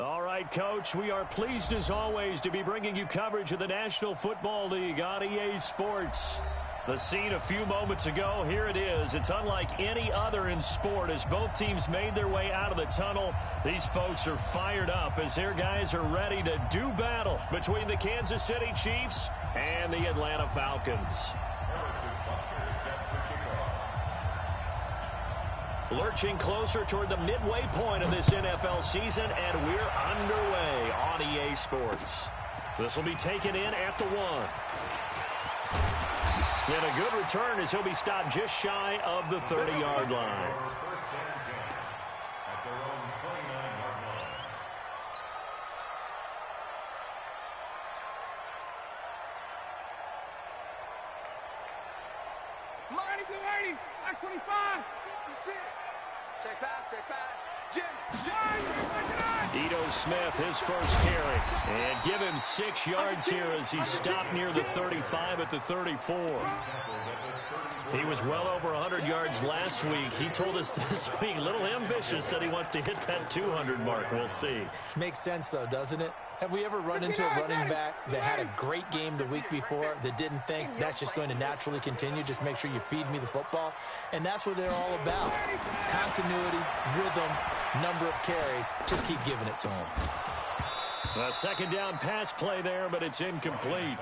All right, Coach, we are pleased as always to be bringing you coverage of the National Football League on EA Sports. The scene a few moments ago, here it is. It's unlike any other in sport as both teams made their way out of the tunnel. These folks are fired up as their guys are ready to do battle between the Kansas City Chiefs and the Atlanta Falcons. Lurching closer toward the midway point of this NFL season, and we're underway on EA Sports. This will be taken in at the 1. And a good return as he'll be stopped just shy of the 30-yard line. Ito Smith, his first carry. And give him 6 yards here as he stopped near the 35 at the 34. He was well over 100 yards last week. He told us this week, a little ambitious, said he wants to hit that 200 mark. We'll see. Makes sense, though, doesn't it? Have we ever run into a running back that had a great game the week before that didn't think that's just going to naturally continue? Just make sure you feed me the football. And that's what they're all about. Continuity, rhythm, number of carries. Just keep giving it to him. A second down pass play there, but it's incomplete.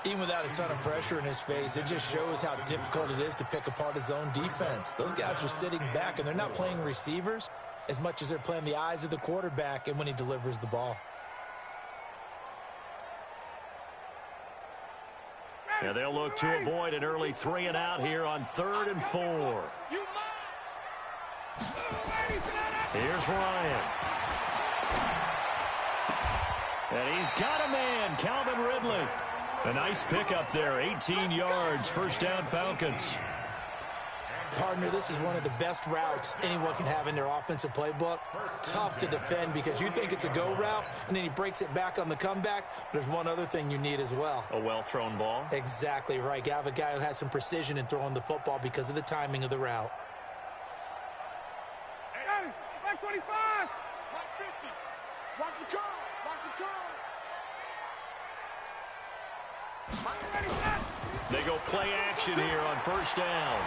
Even without a ton of pressure in his face, it just shows how difficult it is to pick apart his own defense. Those guys are sitting back, and they're not playing receivers as much as they're playing the eyes of the quarterback and when he delivers the ball. Yeah, they'll look to avoid an early 3 and out here on 3rd and 4. Here's Ryan. And he's got a man, Calvin Ridley. A nice pickup there, 18 yards, first down Falcons. Partner, this is one of the best routes anyone can have in their offensive playbook. Tough to defend because you think it's a go route, and then he breaks it back on the comeback. But there's one other thing you need as well. A well-thrown ball? Exactly right. You have a guy who has some precision in throwing the football because of the timing of the route. Hey, back 25! 150! Watch the curl! Watch the curl! They go play action here on first down.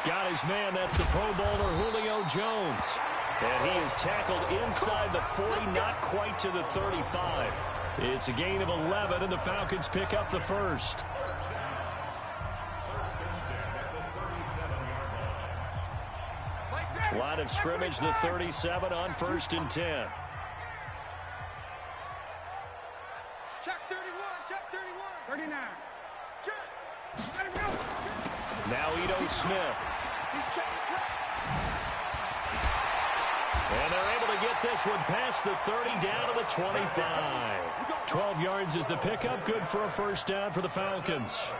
Got his man, that's the Pro Bowler Julio Jones. And he is tackled inside the 40, not quite to the 35. It's a gain of 11, and the Falcons pick up the first. Line of scrimmage, the 37 on 1st and 10. Check 31, check 31. 39. Check. Let him go. Now Ito Smith. And they're able to get this one past the 30 down to the 25. 12 yards is the pickup. Good for a first down for the Falcons.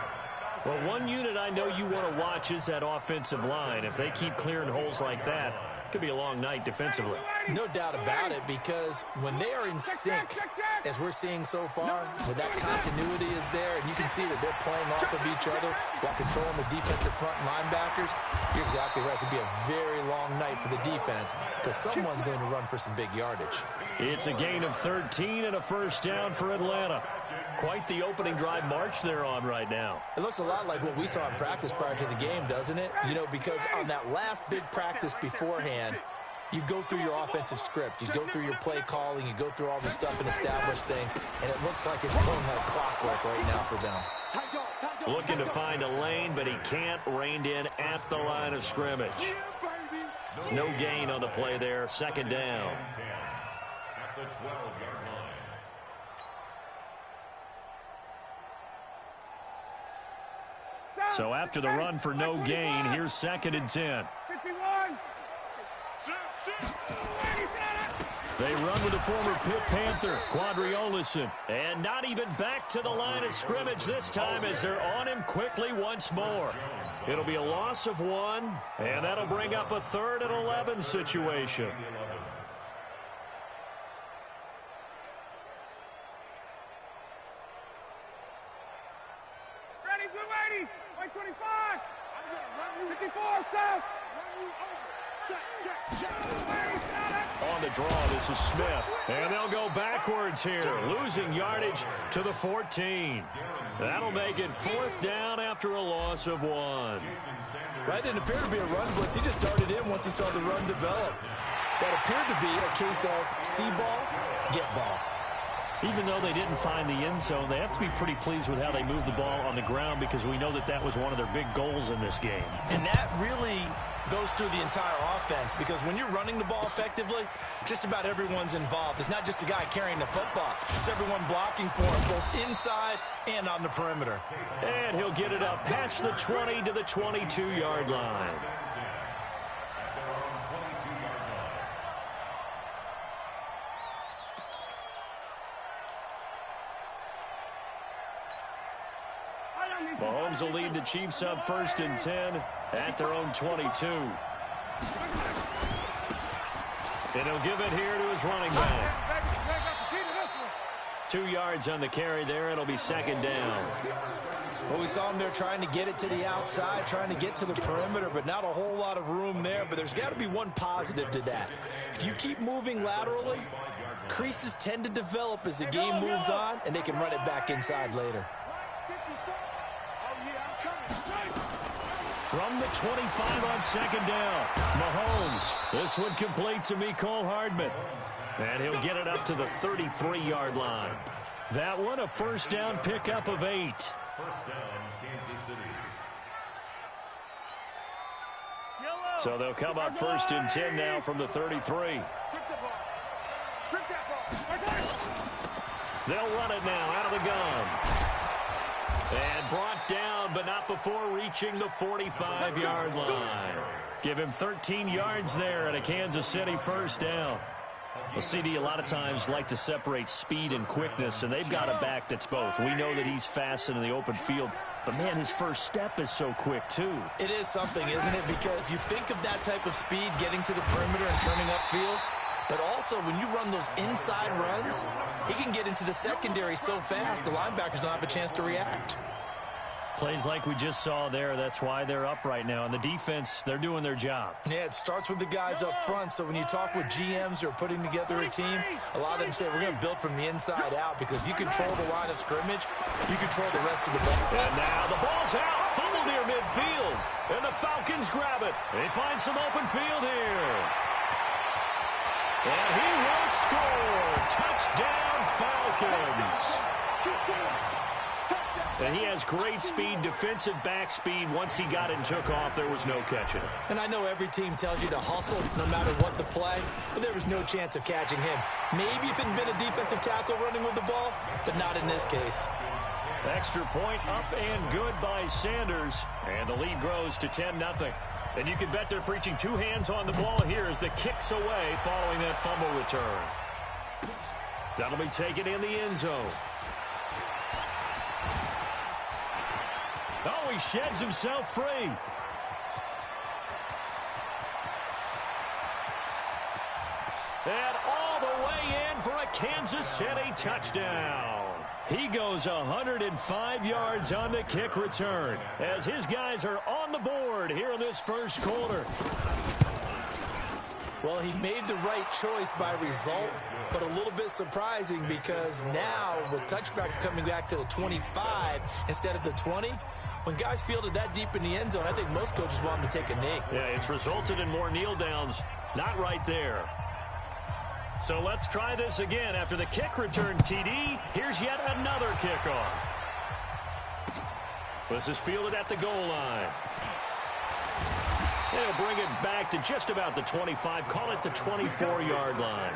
Well, one unit I know you want to watch is that offensive line. If they keep clearing holes like that, it could be a long night defensively. No doubt about it, because when they are in sync, as we're seeing so far, when that continuity is there, and you can see that they're playing off of each other while controlling the defensive front linebackers, you're exactly right. It could be a very long night for the defense because someone's going to run for some big yardage. It's a gain of 13 and a first down for Atlanta. Quite the opening drive march they're on right now. It looks a lot like what we saw in practice prior to the game, doesn't it? You know, because on that last big practice beforehand, you go through your offensive script. You go through your play calling. You go through all the stuff and establish things. And it looks like it's going like clockwork right now for them. Looking to find a lane, but he can't. Reined in at the line of scrimmage. No gain on the play there. Second down. At the 12-yard line. So after the run for no gain, here's 2nd and 10. 51. They run with the former Pitt Panther, Quadri Olison. And not even back to the line of scrimmage this time as they're on him quickly once more. It'll be a loss of 1, and that'll bring up a 3rd and 11 situation. Ready, good ready. 25. 54, stop. On the draw, this is Smith. And they'll go backwards here, losing yardage to the 14. That'll make it 4th down after a loss of 1. That didn't appear to be a run blitz. He just darted in once he saw the run develop. That appeared to be a case of see ball, get ball. Even though they didn't find the end zone, they have to be pretty pleased with how they moved the ball on the ground because we know that that was one of their big goals in this game. And that really goes through the entire offense because when you're running the ball effectively, just about everyone's involved. It's not just the guy carrying the football. It's everyone blocking for him, both inside and on the perimeter. And he'll get it up past the 20 to the 22-yard line. Mahomes will lead the Chiefs up 1st and 10 at their own 22. And he'll give it here to his running back. 2 yards on the carry there. It'll be 2nd down. Well, we saw him there trying to get it to the outside, trying to get to the perimeter, but not a whole lot of room there. But there's got to be one positive to that. If you keep moving laterally, creases tend to develop as the game moves on, and they can run it back inside later. From the 25 on 2nd down, Mahomes. This one complete to Mecole Hardman. And he'll get it up to the 33-yard line. That one a 1st down pickup of 8. 1st down, Kansas City. So they'll come up 1st and 10 now from the 33. Strip the ball. Strip that ball. They'll run it now out of the gun. And brought down, but not before reaching the 45-yard line. Give him 13 yards there at a Kansas City 1st down. Well, CD a lot of times like to separate speed and quickness, and they've got a back that's both. We know that he's fast in the open field, but, man, his first step is so quick, too. It is something, isn't it? Because you think of that type of speed getting to the perimeter and turning upfield, but also when you run those inside runs, he can get into the secondary so fast the linebackers don't have a chance to react. Plays like we just saw there, that's why they're up right now. And the defense, they're doing their job. Yeah, it starts with the guys up front. So when you talk with GMs who are putting together a team, a lot of them say we're going to build from the inside out because if you control the line of scrimmage, you control the rest of the ball. And now the ball's out, fumble near midfield. And the Falcons grab it. They find some open field here. And he will score. Touchdown, Falcons. And he has great speed, defensive back speed. Once he got it and took off, there was no catching it. And I know every team tells you to hustle no matter what the play, but there was no chance of catching him. Maybe if it had been a defensive tackle running with the ball, but not in this case. Extra point up and good by Sanders. And the lead grows to 10-0. And you can bet they're preaching 2 hands on the ball here as the kick's away following that fumble return. That'll be taken in the end zone. Oh, he sheds himself free. And all the way in for a Kansas City touchdown. He goes 105 yards on the kick return as his guys are on the board here in this first quarter. Well, he made the right choice by result, but a little bit surprising because now with touchbacks coming back to the 25 instead of the 20, when guys fielded that deep in the end zone, I think most coaches want them to take a knee. Yeah, it's resulted in more kneel downs. Not right there. So let's try this again. After the kick return TD, here's yet another kickoff. This is fielded at the goal line. They'll bring it back to just about the 25. Call it the 24-yard line.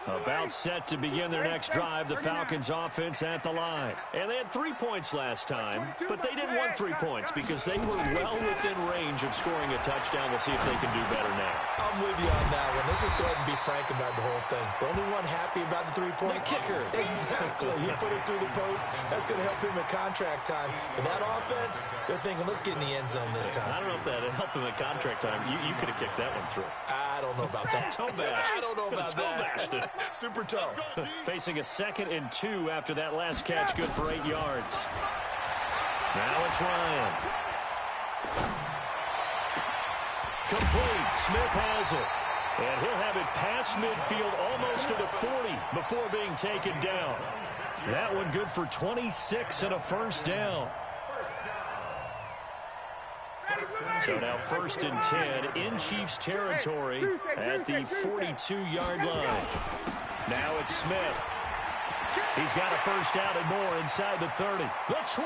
About set to begin their next drive, the Falcons offense at the line. And they had 3 points last time, but they didn't want 3 points because they were well within range of scoring a touchdown. We'll see if they can do better now. I'm with you on that one. Let's just go ahead and be frank about the whole thing. The only one happy about the 3-point kicker. Exactly. He put it through the post. That's going to help him at contract time. But that offense, they're thinking, let's get in the end zone this time. I don't know if that helped him at contract time. You could have kicked that one through. I don't know about that. Toe bash. I don't know about that. Super toe. Facing a 2nd and 2 after that last catch, good for 8 yards. Now it's Ryan. Complete. Smith has it. And he'll have it past midfield almost to the 40 before being taken down. That one good for 26 and a first down. So now 1st and 10 in Chiefs territory at the 42-yard line. Now it's Smith. He's got a first down and more inside the 30. The 20.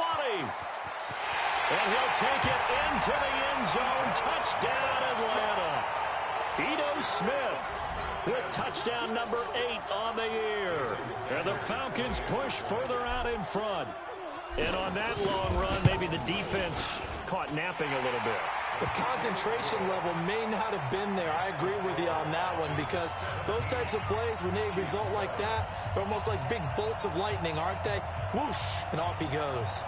And he'll take it into the end zone. Touchdown, Atlanta. Ito Smith with touchdown number 8 on the year. And the Falcons push further out in front. And on that long run, maybe the defense caught napping a little bit. The concentration level may not have been there. I agree with you on that one, because those types of plays, when they result like that, they're almost like big bolts of lightning, aren't they? Whoosh, and off he goes.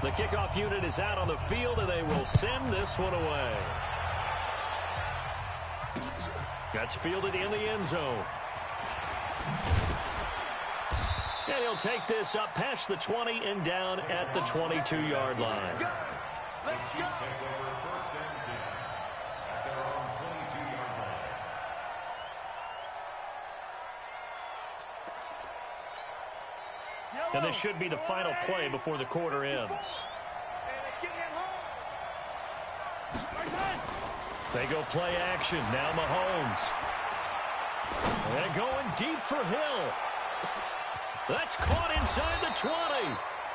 The kickoff unit is out on the field, and they will send this one away. That's fielded in the end zone. And he'll take this up past the 20 and down at the 22-yard line. Let's go. And this should be the final play before the quarter ends. They go play action. Now Mahomes. And going deep for Hill. That's caught inside the 20.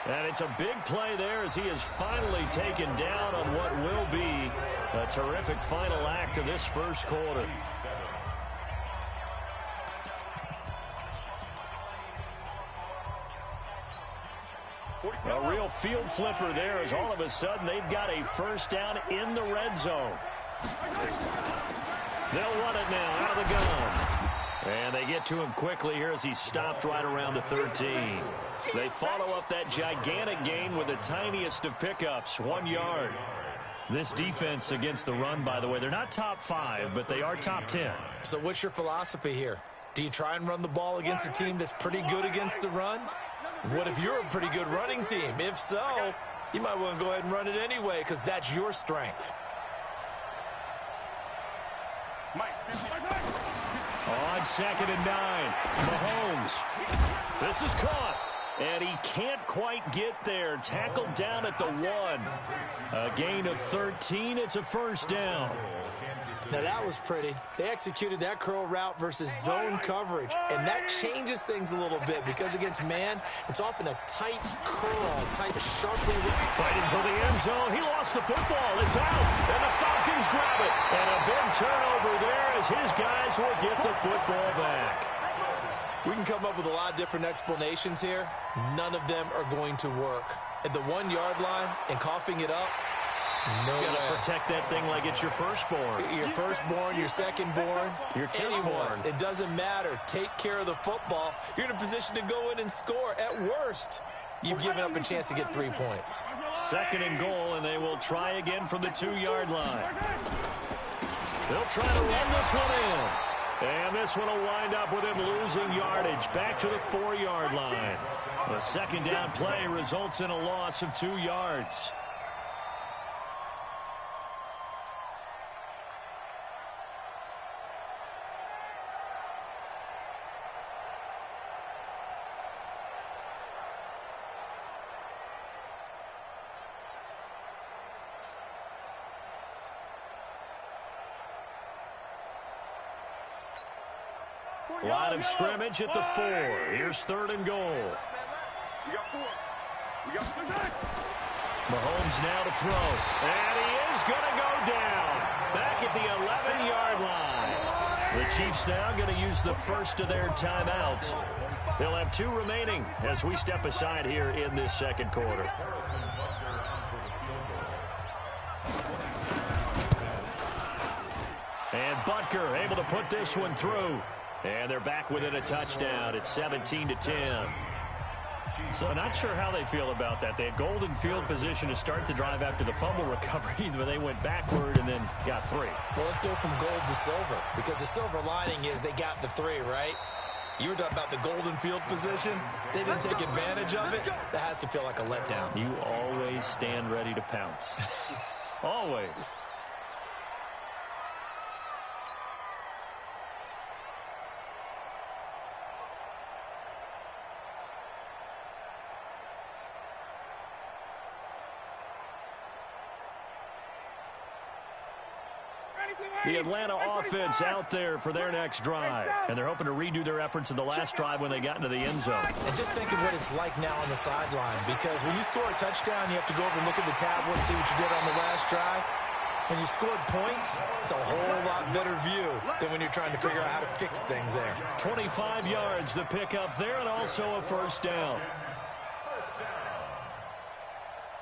And it's a big play there as he is finally taken down on what will be a terrific final act of this first quarter. A real field flipper there as all of a sudden they've got a first down in the red zone. They'll run it now out of the gun. And they get to him quickly here as he stopped right around the 13. They follow up that gigantic gain with the tiniest of pickups, 1 yard. This defense against the run, by the way, they're not top 5, but they are top 10. So what's your philosophy here? Do you try and run the ball against a team that's pretty good against the run? What if you're a pretty good running team? If so, you might want to go ahead and run it anyway, because that's your strength. On 2nd and 9, Mahomes. This is caught, and he can't quite get there. Tackled down at the 1. A gain of 13. It's a first down. Now that was pretty. They executed that curl route versus zone coverage, and that changes things a little bit because against man, it's often a tight curl, tight, sharply. Fighting for the end zone. He lost the football. It's out, and the Falcons grab it. And a big turnover there as his guys will get the football back. We can come up with a lot of different explanations here. None of them are going to work. At the 1 yard line and coughing it up, no way. You gotta protect that thing like it's your firstborn. Your firstborn, your secondborn, your anyone. It doesn't matter. Take care of the football. You're in a position to go in and score. At worst, you've given up a chance to get 3 points. 2nd and goal, and they will try again from the 2 yard line. They'll try to run this one in. And this one will wind up with him losing yardage back to the 4 yard line. A 2nd down play results in a loss of 2 yards. Line of scrimmage at the 4. Here's 3rd and goal. Mahomes now to throw. And he is going to go down. Back at the 11-yard line. The Chiefs now going to use the first of their timeouts. They'll have 2 remaining as we step aside here in this second quarter. And Butker able to put this one through. And they're back within a touchdown. It's 17-10. So not sure how they feel about that. They had golden field position to start the drive after the fumble recovery, but they went backward and then got 3. Well, let's go from gold to silver, because the silver lining is they got the 3, right? You were talking about the golden field position. They didn't take advantage of it. That has to feel like a letdown. You always stand ready to pounce. Always. The Atlanta offense out there for their next drive. And they're hoping to redo their efforts in the last drive when they got into the end zone. And just think of what it's like now on the sideline. Because when you score a touchdown, you have to go over and look at the tablet and see what you did on the last drive. When you scored points, it's a whole lot better view than when you're trying to figure out how to fix things there. 25 yards the pick up there, and also a first down.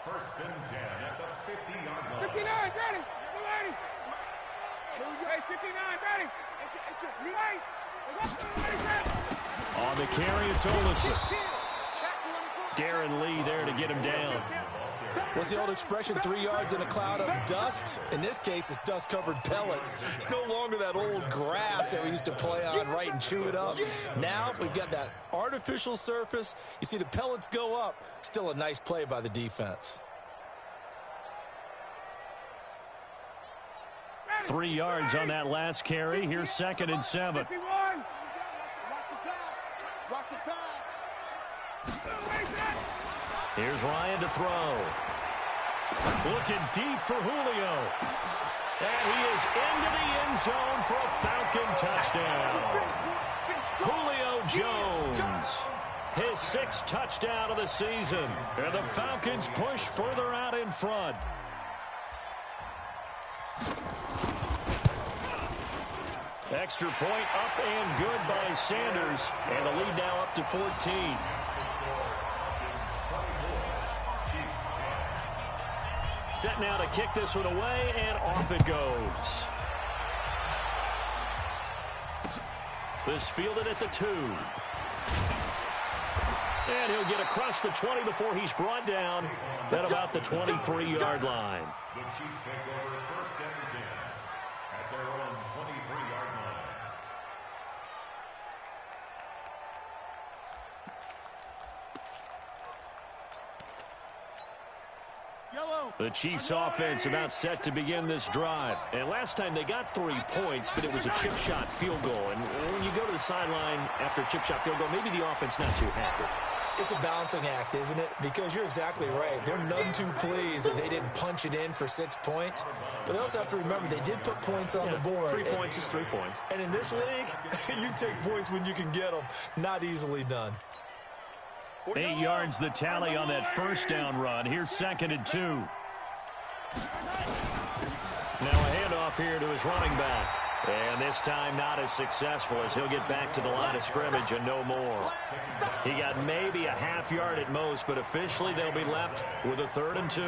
First and 10 at the 50-yard line. 59, ready. Ready. Hey, 59, ready. It's just me. On the carry, it's Olsen. Darren Lee there to get him down. What's the old expression, 3 yards in a cloud of dust? In this case, it's dust-covered pellets. It's no longer that old grass that we used to play on, right, and chew it up. Now we've got that artificial surface. You see the pellets go up. Still a nice play by the defense. 3 yards on that last carry. Here's 2nd and 7. Here's Ryan to throw. Looking deep for Julio. And he is into the end zone for a Falcon touchdown. Julio Jones, his 6th touchdown of the season. And the Falcons push further out in front. Extra point up and good by Sanders. And the lead now up to 14. Set now to kick this one away, and off it goes. This fielded at the 2. And he'll get across the 20 before he's brought down at about the 23-yard line. The Chiefs take over first and 10 at their own 23-yard line. The Chiefs offense about set to begin this drive. And last time they got 3 points, but it was a chip shot field goal. And when you go to the sideline after a chip shot field goal, maybe the offense not too happy. It's a balancing act, isn't it? Because you're exactly right. They're none too pleased that they didn't punch it in for 6 points. But they also have to remember they did put points on the board. 3 points is 3 points. And in this league, you take points when you can get them. Not easily done. 8 yards the tally on that first down run. Here's 2nd and 2. Now a handoff here to his running back. And this time not as successful as he'll get back to the line of scrimmage and no more. He got maybe a half yard at most, but officially they'll be left with a 3rd and 2.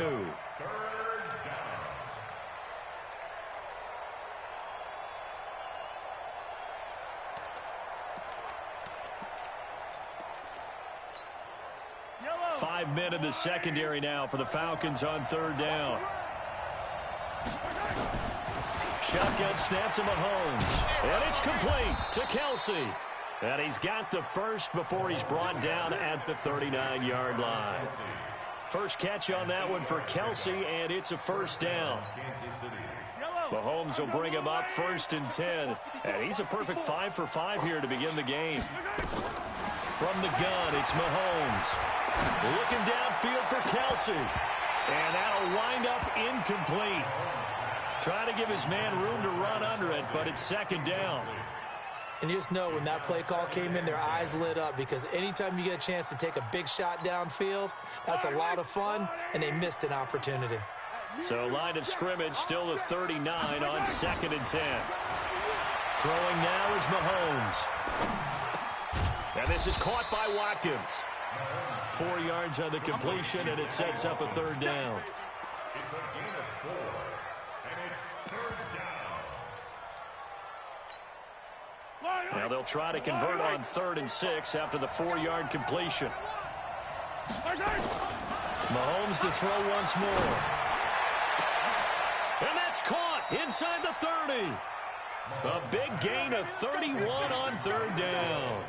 Yellow. 5 men in the secondary now for the Falcons on 3rd down. Shotgun snap to Mahomes. And it's complete to Kelsey. And he's got the first before he's brought down at the 39-yard line. First catch on that one for Kelsey, and it's a first down. Mahomes will bring him up 1st and 10. And he's a perfect 5 for 5 here to begin the game. From the gun, it's Mahomes. Looking downfield for Kelsey. And that'll wind up incomplete. Trying to give his man room to run under it, but it's 2nd down. And you just know when that play call came in, their eyes lit up, because anytime you get a chance to take a big shot downfield, that's a lot of fun, and they missed an opportunity. So line of scrimmage still the 39 on 2nd and 10. Throwing now is Mahomes. And this is caught by Watkins. 4 yards on the completion, and it sets up a 3rd down. It's a gain of 4, and it's 3rd down. Now they'll try to convert on 3rd and 6 after the 4-yard completion. Mahomes to throw once more. And that's caught inside the 30. A big gain of 31 on third down.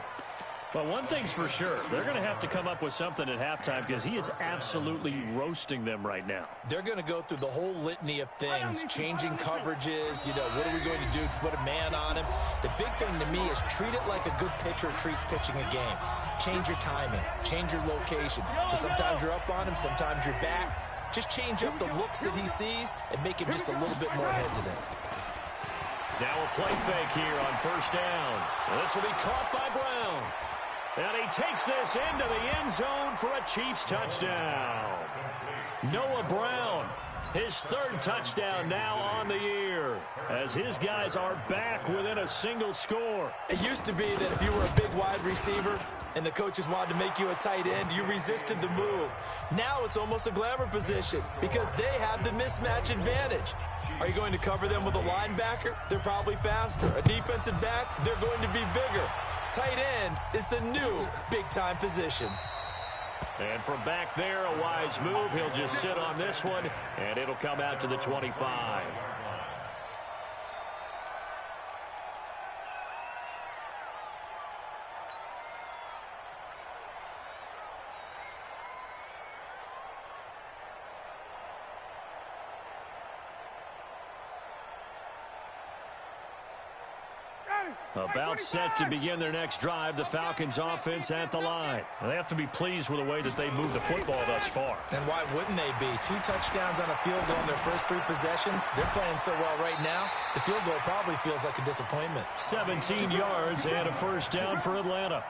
Well, one thing's for sure. They're going to have to come up with something at halftime because he is absolutely roasting them right now. They're going to go through the whole litany of things, changing coverages. You know, what are we going to do to put a man on him? The big thing to me is treat it like a good pitcher treats pitching a game. Change your timing, change your location. So sometimes you're up on him, sometimes you're back. Just change up the looks that he sees and make him just a little bit more hesitant. Now a play fake here on first down. This will be caught by Brown. And he takes this into the end zone for a Chiefs touchdown. Noah Brown, his third touchdown now on the year, as his guys are back within a single score. It used to be that if you were a big wide receiver and the coaches wanted to make you a tight end, you resisted the move. Now it's almost a glamour position because they have the mismatch advantage. Are you going to cover them with a linebacker? They're probably faster. A defensive back? They're going to be bigger. Tight end is the new big-time position. And from back there, a wise move. He'll just sit on this one, and it'll come out to the 25. About set to begin their next drive, the Falcons offense at the line. They have to be pleased with the way that they moved the football thus far. And why wouldn't they be? 2 touchdowns on a field goal in their first 3 possessions. They're playing so well right now, the field goal probably feels like a disappointment. 17 yards and a first down for Atlanta.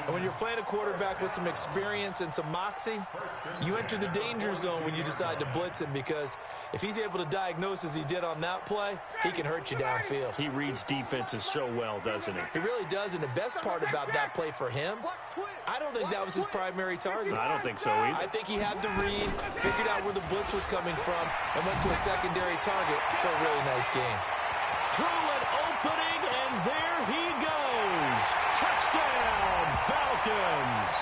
And when you're playing a quarterback with some experience and some moxie, you enter the danger zone when you decide to blitz him, because if he's able to diagnose as he did on that play, he can hurt you downfield. He reads defenses so well, doesn't he? He really does, and the best part about that play for him, I don't think that was his primary target. I don't think so either. I think he had the read, figured out where the blitz was coming from, and went to a secondary target for a really nice game. Through an opening, and there he goes. Touchdown, Falcons.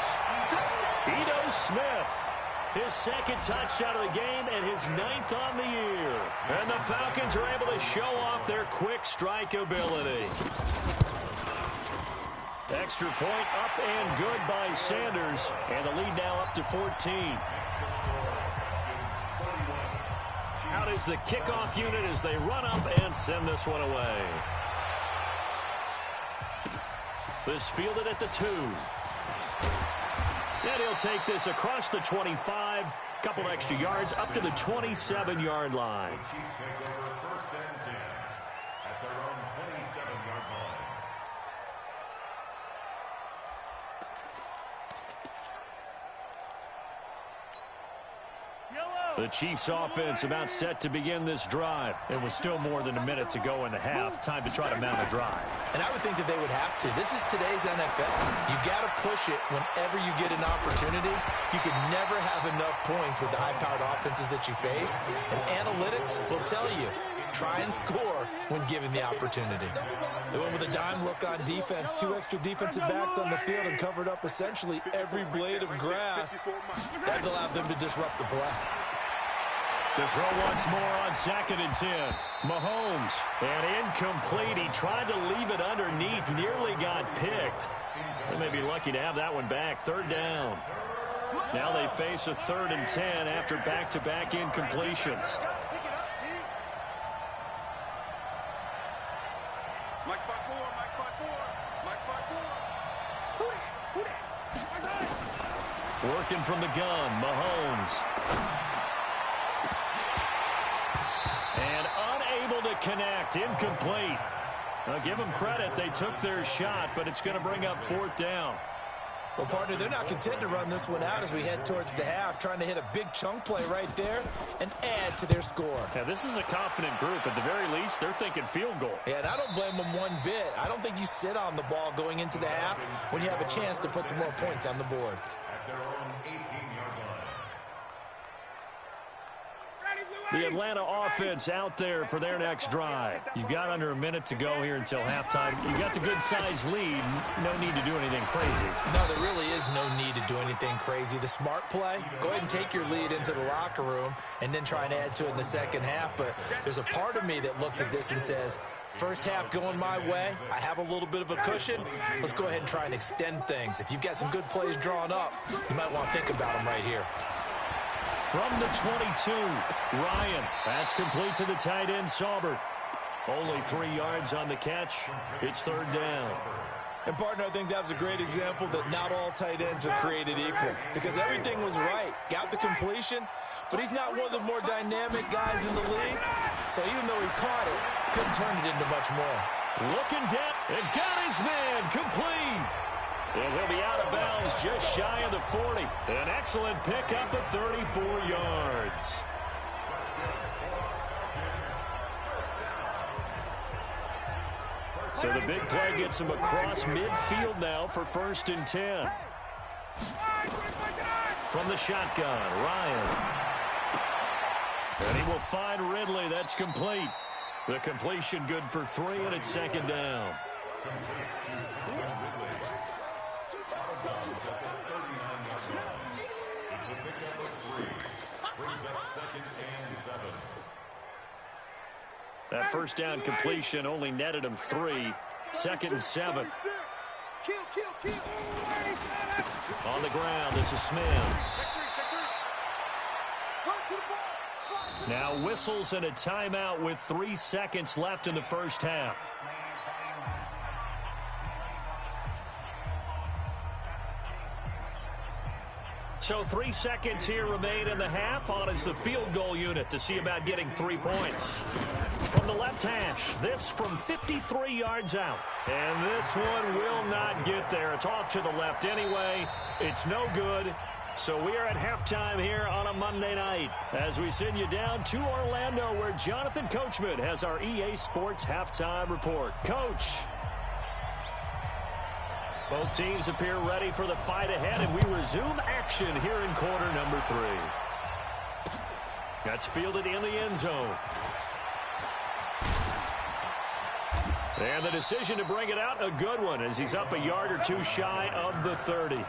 Ito Smith, his second touchdown of the game and his 9th on the year. And the Falcons are able to show off their quick strike ability. Extra point up and good by Sanders. And the lead now up to 14. Out is the kickoff unit as they run up and send this one away. This fielded at the 2. And he'll take this across the 25. Couple extra yards up to the 27-yard line. Chiefs take over first and 10 at their own 27-yard line. The Chiefs offense about set to begin this drive. It was still more than a minute to go in the half. Time to try to mount a drive. And I would think that they would have to. This is today's NFL. You got to push it whenever you get an opportunity. You can never have enough points with the high-powered offenses that you face. And analytics will tell you, try and score when given the opportunity. They went with a dime look on defense. 2 extra defensive backs on the field and covered up essentially every blade of grass. That allowed them to disrupt the play. To throw once more on 2nd and 10. Mahomes, and incomplete. He tried to leave it underneath, nearly got picked. They may be lucky to have that one back. 3rd down. Now they face a 3rd and 10 after back-to-back incompletions. Working from the gun, Mahomes. And unable to connect, incomplete. Now give them credit, they took their shot, but it's going to bring up 4th down. Well, partner, they're not content to run this one out as we head towards the half, trying to hit a big chunk play right there and add to their score. Yeah, this is a confident group. At the very least, they're thinking field goal. Yeah, and I don't blame them one bit. I don't think you sit on the ball going into the half when you have a chance to put some more points on the board. At their own 18-yard line. Ready, Blue The Atlanta offense out there for their next drive. You've got under a minute to go here until halftime. You've got the good-sized lead. No need to do anything crazy. No, there really is no need to do anything crazy. The smart play, go ahead and take your lead into the locker room and then try and add to it in the second half. But there's a part of me that looks at this and says, first half going my way, I have a little bit of a cushion. Let's go ahead and try and extend things. If you've got some good plays drawn up, you might want to think about them right here. From the 22, Ryan. That's complete to the tight end, Saubert. Only 3 yards on the catch. It's third down. And, partner, I think that's a great example that not all tight ends are created equal because everything was right. Got the completion, but he's not one of the more dynamic guys in the league. So even though he caught it, couldn't turn it into much more. Looking down and got his man complete. And he'll be out of bounds just shy of the 40. An excellent pickup of 34 yards. So the big play gets him across midfield now for 1st and 10. From the shotgun, Ryan. And he will find Ridley. That's complete. The completion good for 3, and it's 2nd down. That first down completion only netted him 3. 2nd and 7. On the ground, this is Smith. Now whistles and a timeout with 3 seconds left in the first half. So 3 seconds here remain in the half. On is the field goal unit to see about getting 3 points. From the left hash, this from 53 yards out. And this one will not get there. It's off to the left anyway. It's no good. So we are at halftime here on a Monday night as we send you down to Orlando where Jonathan Coachman has our EA Sports halftime report. Coach. Both teams appear ready for the fight ahead, and we resume action here in quarter number 3. That's fielded in the end zone. And the decision to bring it out, a good one, as he's up a yard or 2 shy of the 30.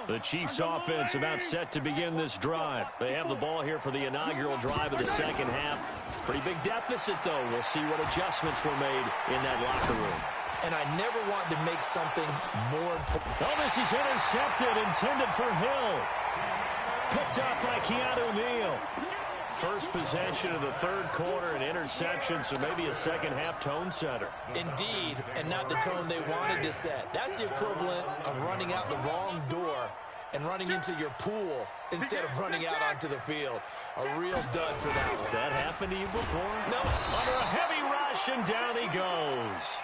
The Chiefs offense about set to begin this drive. They have the ball here for the inaugural drive of the second half. Pretty big deficit, though. We'll see what adjustments were made in that locker room. And I never want to make something more important. Oh, this is intercepted, intended for Hill. Picked up by Keanu Neal. First possession of the third quarter, an interception, so maybe a second half tone setter. Indeed, and not the tone they wanted to set. That's the equivalent of running out the wrong door and running into your pool instead of running out onto the field. A real dud for that one. Has that happened to you before? No. Under a heavy rush, and down he goes.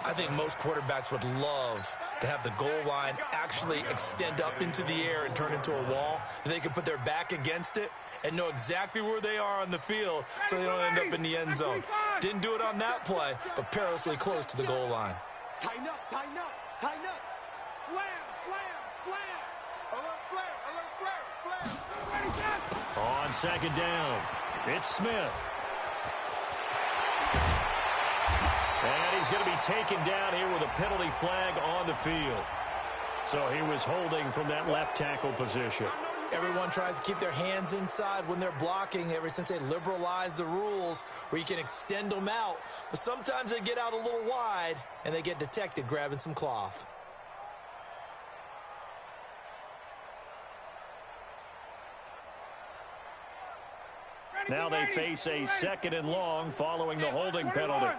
I think most quarterbacks would love to have the goal line actually extend up into the air and turn into a wall. They can put their back against it and know exactly where they are on the field so they don't end up in the end zone. Didn't do it on that play, but perilously close to the goal line. Tighten up, tighten up, tighten up. Slam, slam, slam. Alert flare, flare. On second down, it's Smith. And he's going to be taken down here with a penalty flag on the field. So he was holding from that left tackle position. Everyone tries to keep their hands inside when they're blocking ever since they liberalized the rules where you can extend them out. But sometimes they get out a little wide and they get detected grabbing some cloth. Now they face a second and long following the holding penalty.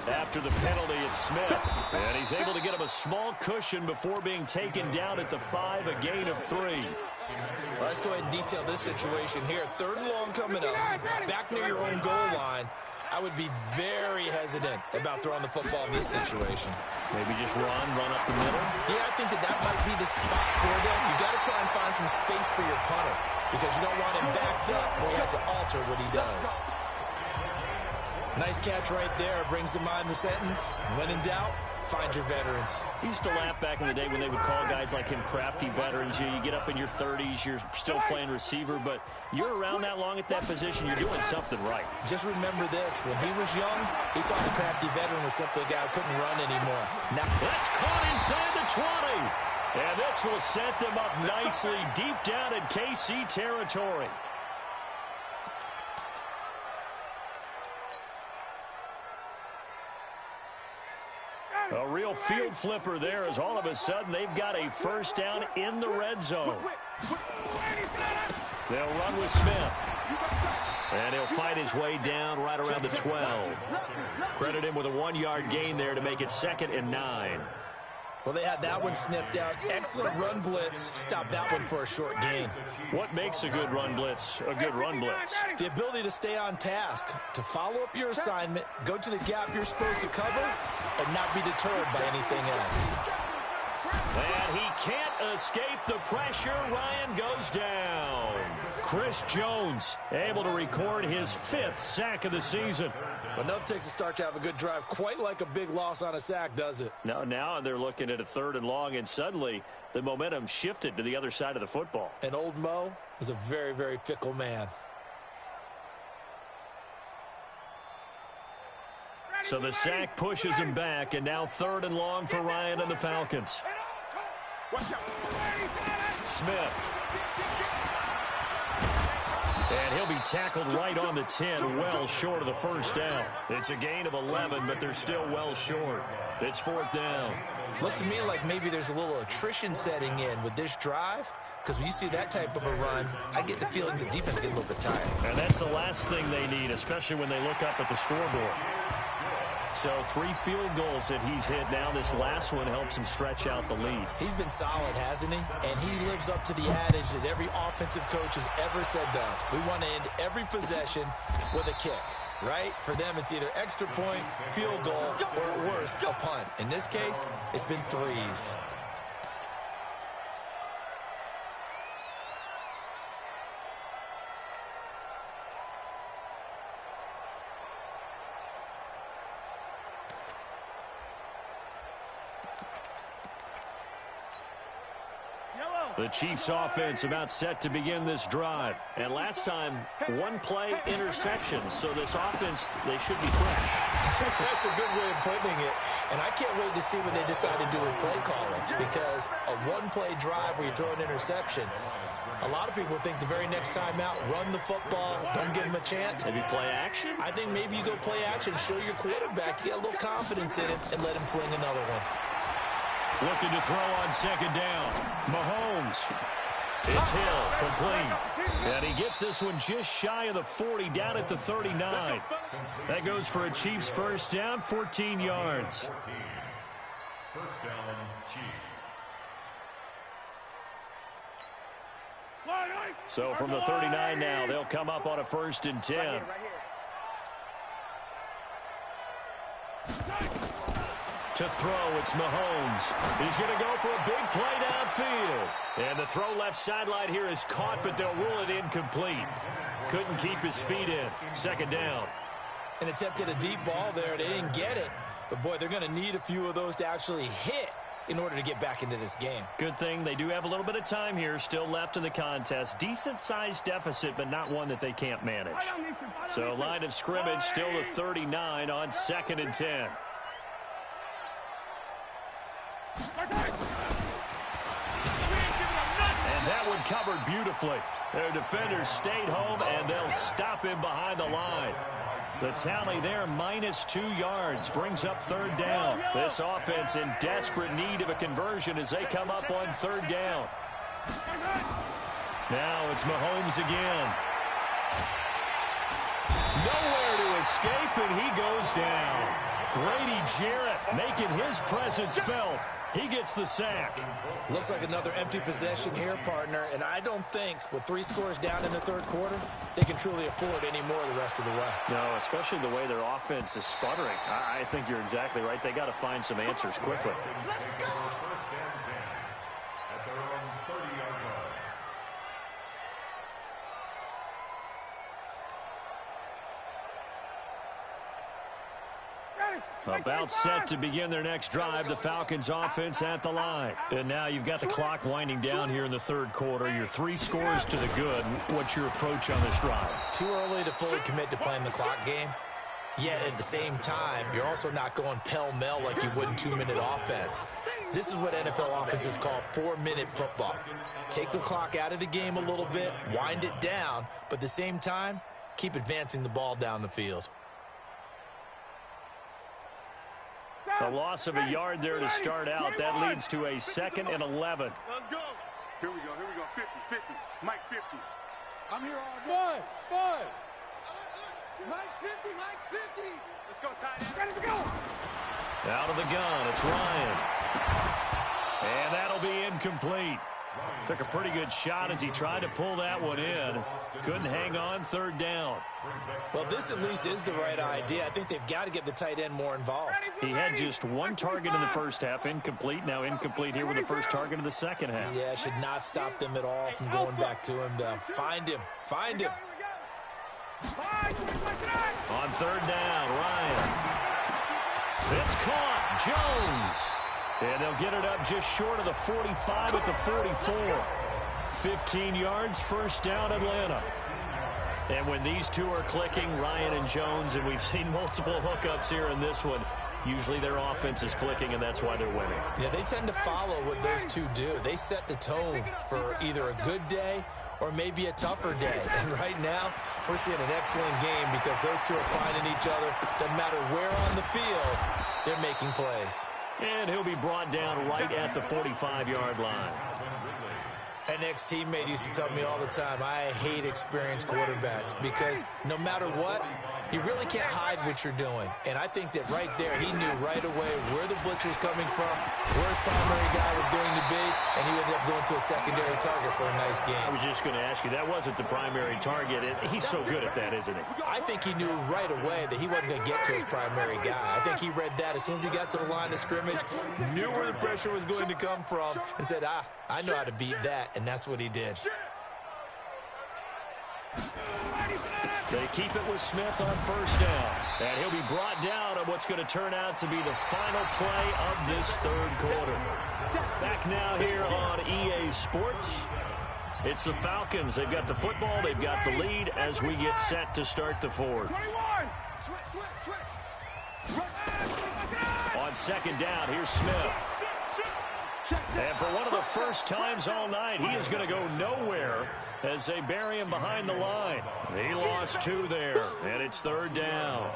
After the penalty, it's Smith. And he's able to get him a small cushion before being taken down at the 5, a gain of 3. Well, let's go ahead and detail this situation here. Third and long coming up, back near your own goal line. I would be very hesitant about throwing the football in this situation. Maybe just run up the middle? Yeah, I think that might be the spot for them. You got to try and find some space for your punter because you don't want him backed up where he has to alter what he does. Nice catch right there. Brings to mind the sentence, when in doubt, find your veterans. He used to laugh back in the day when they would call guys like him crafty veterans. You get up in your 30s, you're still playing receiver, but you're around that long at that position, you're doing something right. Just remember this. When he was young, he thought the crafty veteran was simply a guy who couldn't run anymore. Now, that's caught inside the 20. And this will set them up nicely deep down in KC territory. A real field flipper there as all of a sudden they've got a first down in the red zone. They'll run with Smith. And he'll find his way down right around the 12. Credit him with a 1-yard gain there to make it 2nd and 9. Well, they had that one sniffed out. Excellent run blitz. Stop that one for a short gain. What makes a good run blitz a good run blitz? The ability to stay on task, to follow up your assignment, go to the gap you're supposed to cover, and not be deterred by anything else. And he can't escape the pressure. Ryan goes down. Chris Jones able to record his 5th sack of the season. But nothing takes a start to have a good drive quite like a big loss on a sack, does it? Now they're looking at a 3rd and long, and suddenly the momentum shifted to the other side of the football. And old Mo is a very, very fickle man. So the sack pushes him back, and now 3rd and long for Ryan and the Falcons. Smith. And he'll be tackled right on the 10, well short of the first down. It's a gain of 11, but they're still well short. It's 4th down. Looks to me like maybe there's a little attrition setting in with this drive, because when you see that type of a run, I get the feeling the defense get a little bit tired. And that's the last thing they need, especially when they look up at the scoreboard. So 3 field goals that he's hit now. This last one helps him stretch out the lead. He's been solid, hasn't he? And he lives up to the adage that every offensive coach has ever said to us. We want to end every possession with a kick, right? For them, it's either extra point, field goal, or at worst, a punt. In this case, it's been 3s. The Chiefs offense about set to begin this drive. And last time, 1-play interception. So this offense, they should be fresh. That's a good way of putting it. And I can't wait to see what they decide to do with play calling. Because a 1-play drive where you throw an interception, a lot of people think the very next time out, run the football, don't give them a chance. Maybe play action? I think maybe you go play action, show your quarterback, get a little confidence in him, and let him fling another one. Looking to throw on 2nd down. Mahomes. It's Hill, complete. And he gets this one just shy of the 40, down at the 39. That goes for a Chiefs first down, 14 yards. First down, Chiefs. So from the 39 now, they'll come up on a 1st and 10. To throw, it's Mahomes. He's going to go for a big play downfield. And the throw left sideline here is caught, but they'll rule it incomplete. Couldn't keep his feet in. 2nd down. And attempted a deep ball there. They didn't get it. But, boy, they're going to need a few of those to actually hit in order to get back into this game. Good thing they do have a little bit of time here still left in the contest. Decent-sized deficit, but not one that they can't manage. So line of scrimmage still the 39 on 2nd and 10. And that one covered beautifully. Their defenders stayed home, and they'll stop him behind the line. The tally there, -2 yards, brings up 3rd down. This offense in desperate need of a conversion as they come up on 3rd down. Now it's Mahomes again. Nowhere to escape, and he goes down. Grady Jarrett making his presence felt. He gets the sack. Looks like another empty possession here, partner. And I don't think, with 3 scores down in the 3rd quarter, they can truly afford any more the rest of the way. No, especially the way their offense is sputtering. I think you're exactly right. They got to find some answers quickly. First and 10 at their own 30-yard line. About set to begin their next drive, the Falcons offense at the line. And now you've got the clock winding down here in the third quarter. You're 3 scores to the good. What's your approach on this drive? Too early to fully commit to playing the clock game. Yet at the same time, you're also not going pell-mell like you would in 2-minute offense. This is what NFL offenses call 4-minute football. Take the clock out of the game a little bit, wind it down, but at the same time, keep advancing the ball down the field. A loss of a yard there to start out. That leads to a 2nd and 11. Let's go. Here we go. 50, 50. Mike 50. I'm here all day. Five. Mike's 50, Mike's 50. Let's go, tight end. Ready to go. Out of the gun, it's Ryan. And that'll be incomplete. Took a pretty good shot as he tried to pull that one in. Couldn't hang on, 3rd down. Well, this at least is the right idea. I think they've got to get the tight end more involved. He had just 1 target in the first half, incomplete. Now incomplete here with the first target of the second half. Yeah, should not stop them at all from going back to him. Find him. Find him. On 3rd down, Ryan. It's caught. Jones. And they'll get it up just short of the 45 at the 44. 15 yards, 1st down, Atlanta. And when these two are clicking, Ryan and Jones, and we've seen multiple hookups here in this one, usually their offense is clicking, and that's why they're winning. Yeah, they tend to follow what those two do. They set the tone for either a good day or maybe a tougher day. And right now, we're seeing an excellent game because those two are finding each other. Doesn't matter where on the field, they're making plays. And he'll be brought down right at the 45-yard line. An ex-teammate used to tell me all the time, I hate experienced quarterbacks because no matter what, you really can't hide what you're doing. And I think that right there, he knew right away where the blitz was coming from, where his primary guy was going to be, and he ended up going to a secondary target for a nice game. I was just going to ask you, that wasn't the primary target. He's so good at that, isn't he? I think he knew right away that he wasn't going to get to his primary guy. I think he read that as soon as he got to the line of scrimmage, knew where the pressure was going to come from, and said, I know how to beat that, and that's what he did. They keep it with Smith on 1st down. And he'll be brought down on what's going to turn out to be the final play of this 3rd quarter. Back now here on EA Sports. It's the Falcons. They've got the football. They've got the lead as we get set to start the 4th. On 2nd down, here's Smith. And for one of the first times all night, he is going to go nowhere as they bury him behind the line. He lost 2 there, and it's 3rd down.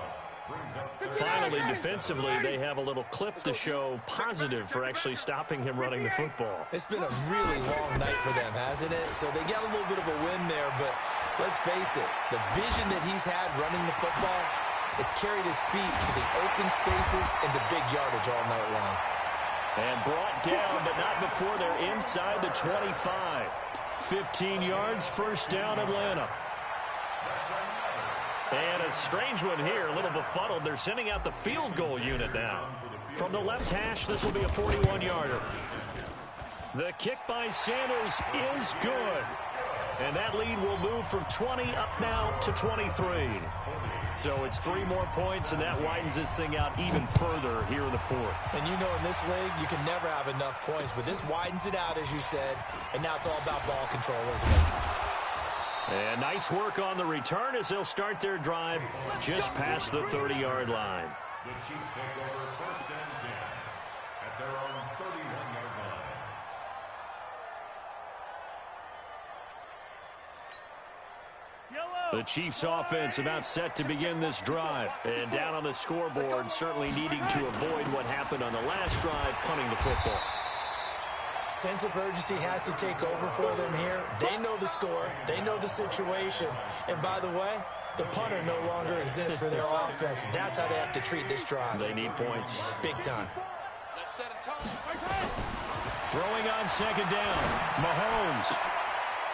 Finally, defensively, they have a little clip to show positive for actually stopping him running the football. It's been a really long night for them, hasn't it? So they got a little bit of a win there, but let's face it, the vision that he's had running the football has carried his feet to the open spaces and the big yardage all night long. And brought down, but not before they're inside the 25. 15 yards, 1st down, Atlanta. And a strange one here, a little befuddled. They're sending out the field goal unit now. From the left hash, this will be a 41-yarder. The kick by Sanders is good. And that lead will move from 20 up now to 23. So it's 3 more points, and that widens this thing out even further here in the 4th. And you know in this league, you can never have enough points, but this widens it out, as you said, and now it's all about ball control, isn't it? And nice work on the return as they'll start their drive just past the 30-yard line. The Chiefs take over 1st and 10 at their own 31-yard line. The Chiefs offense about set to begin this drive. And down on the scoreboard, certainly needing to avoid what happened on the last drive, punting the football. Sense of urgency has to take over for them here. They know the score. They know the situation. And by the way, the punter no longer exists for their offense. That's how they have to treat this drive. They need points. Big time. Throwing on 2nd down. Mahomes.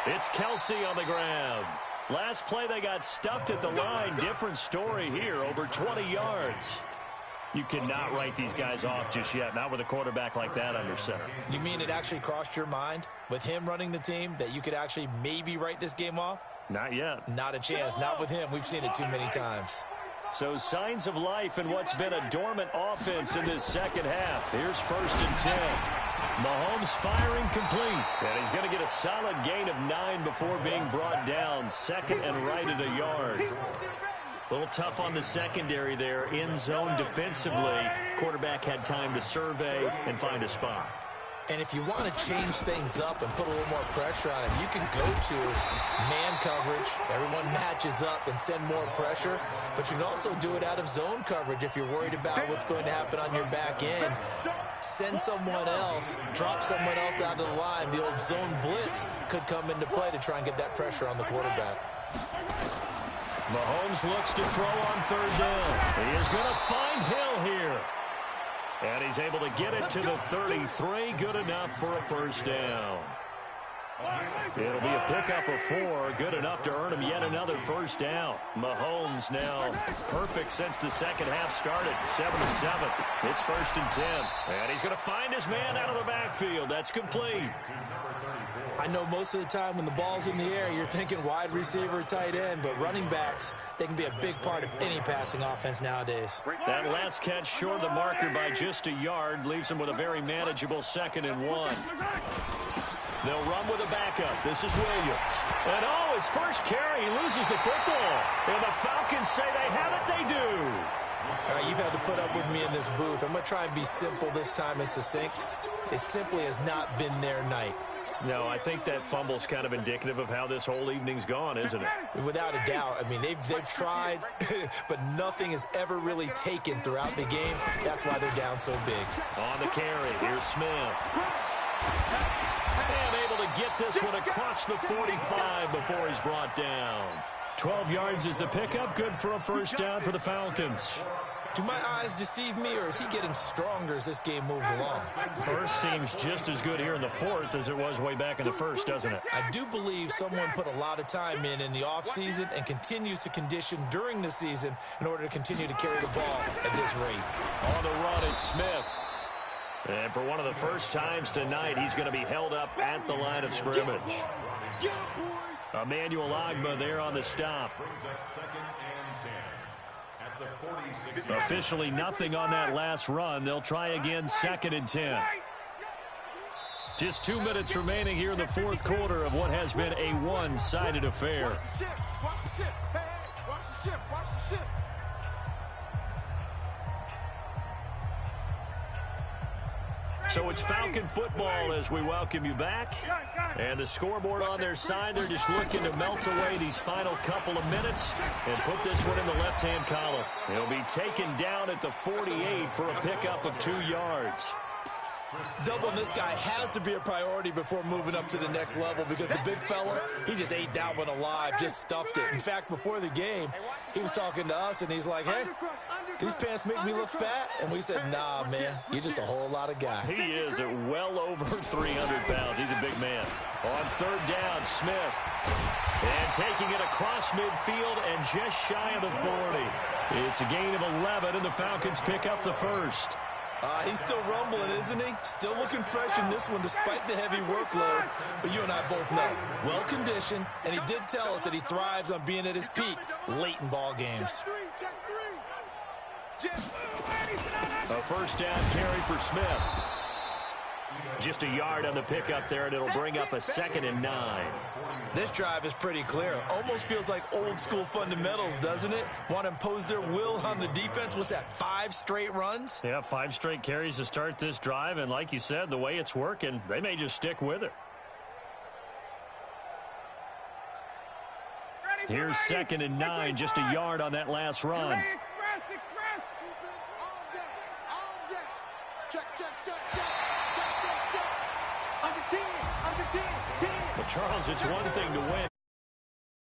It's Kelsey on the ground. Last play they got stuffed at the line. Different story here, over 20 yards. You cannot write these guys off just yet, not with a quarterback like that under center. You mean it actually crossed your mind with him running the team that you could actually maybe write this game off? Not yet. Not a chance. Not with him. We've seen it too many times. So signs of life in what's been a dormant offense in this second half. Here's 1st and 10. Mahomes firing complete. And he's going to get a solid gain of 9 before being brought down. 2nd and right at a yard. A little tough on the secondary there. In zone defensively. Quarterback had time to survey and find a spot. And if you want to change things up and put a little more pressure on him, you can go to man coverage. Everyone matches up and send more pressure. But you can also do it out of zone coverage if you're worried about what's going to happen on your back end. Send someone else, drop someone else out of the line. The old zone blitz could come into play to try and get that pressure on the quarterback. Mahomes looks to throw on 3rd down. He is going to find Hill here. And he's able to get it to the 33. Good enough for a 1st down. It'll be a pickup of 4. Good enough to earn him yet another 1st down. Mahomes now perfect since the second half started. 7-7. It's 1st and 10. And he's going to find his man out of the backfield. That's complete. I know most of the time when the ball's in the air, you're thinking wide receiver, tight end, but running backs, they can be a big part of any passing offense nowadays. That last catch short of the marker by just a yard leaves him with a very manageable 2nd and 1. They'll run with a backup. This is Williams. And his first carry, he loses the football. And the Falcons say they have it, they do. All right, you've had to put up with me in this booth. I'm going to try and be simple this time and succinct. It simply has not been their night. No, I think that fumble's kind of indicative of how this whole evening's gone, isn't it? Without a doubt. I mean, they've tried, but nothing is ever really taken throughout the game. That's why they're down so big. On the carry, here's Smith. And able to get this one across the 45 before he's brought down. 12 yards is the pickup. Good for a 1st down for the Falcons. Do my eyes deceive me, or is he getting stronger as this game moves along? Burst seems just as good here in the 4th as it was way back in the 1st, doesn't it? I do believe someone put a lot of time in the offseason and continues to condition during the season in order to continue to carry the ball at this rate. On the run, it's Smith. And for one of the first times tonight, he's going to be held up at the line of scrimmage. Emmanuel Ogbah there on the stop. Officially nothing on that last run. They'll try again 2nd and 10. Just 2 minutes remaining here in the 4th quarter of what has been a one-sided affair. Watch the ship. Watch the ship. Hey, watch the ship. Watch the ship. So it's Falcon football as we welcome you back. And the scoreboard on their side, they're just looking to melt away these final couple of minutes and put this one in the left-hand column. He'll be taken down at the 48 for a pickup of 2 yards. Doubling this guy has to be a priority before moving up to the next level, because the big fella, he just ate that one alive, just stuffed it. In fact, before the game, he was talking to us, and he's like, hey, these pants make me look fat. And we said, nah, man, you're just a whole lot of guy. He is at well over 300 pounds. He's a big man. On 3rd down, Smith. And taking it across midfield and just shy of the 40. It's a gain of 11, and the Falcons pick up the 1st. He's still rumbling, isn't he? Still looking fresh in this one despite the heavy workload. But you and I both know, well-conditioned, and he did tell us that he thrives on being at his peak late in ball games. A 1st down carry for Smith. Just a yard on the pickup there, and it'll bring up a 2nd and 9. This drive is pretty clear. Almost feels like old-school fundamentals, doesn't it? Want to impose their will on the defense. What's that, 5 straight runs? Yeah, 5 straight carries to start this drive, and like you said, the way it's working, they may just stick with it. Here's 2nd and 9, just a yard on that last run. But Charles, it's one thing to win.